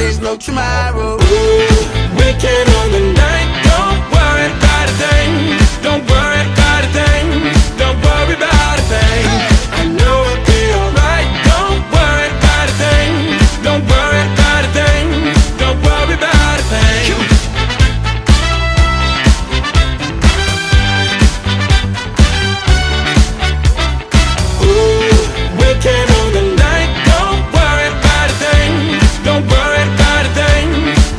there's no tomorrow. Weekend on the night, don't worry about a thing. Don't worry about a thing. Don't worry about a thing. I know it'll be alright. Don't worry about a thing. Don't worry about a thing. Don't worry about a thing. Weekend on the night, don't worry about a thing. Don't worry about a thing.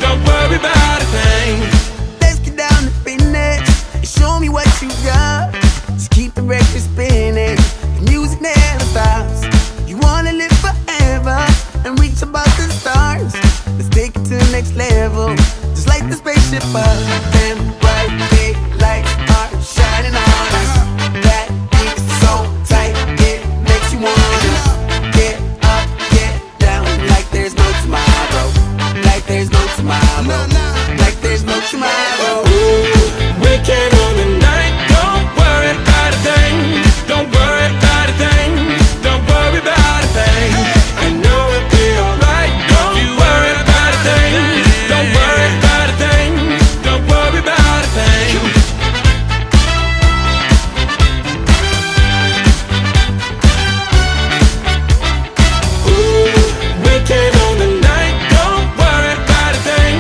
Don't worry about a thing. Let's get down to business and show me what you got. Just keep the record spinning, the music never stops. You wanna live forever and reach above the stars. Let's take it to the next level, just like the spaceship up. Them bright big lights are shining on us. That beat so tight, it makes you wanna get up, get down, like there's no tomorrow. Like there's no tomorrow. Like there's no tomorrow. Weekend on the night, don't worry about a thing. Don't worry about a thing. Don't worry about a thing. I know it'll be alright. Don't you worry about a thing. Don't worry about a thing. Don't worry about a thing. Weekend on the night, don't worry about a thing.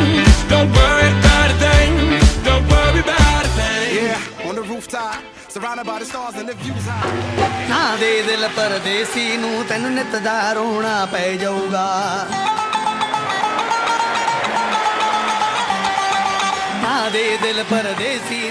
Don't worry about a thing. Don't worry about a thing. Yeah, on the rooftop, surrounded by the stars and the views high. ਨਾ ਦੇ ਦਿਲ ਪਰਦੇਸੀ ਨੂੰ ਤੈਨੂੰ ਨਿੱਤ ਦਾ ਰੋਣਾ ਪੈ ਜਾਊਗਾ। ਨਾ ਦੇ ਦਿਲ ਪਰਦੇਸੀ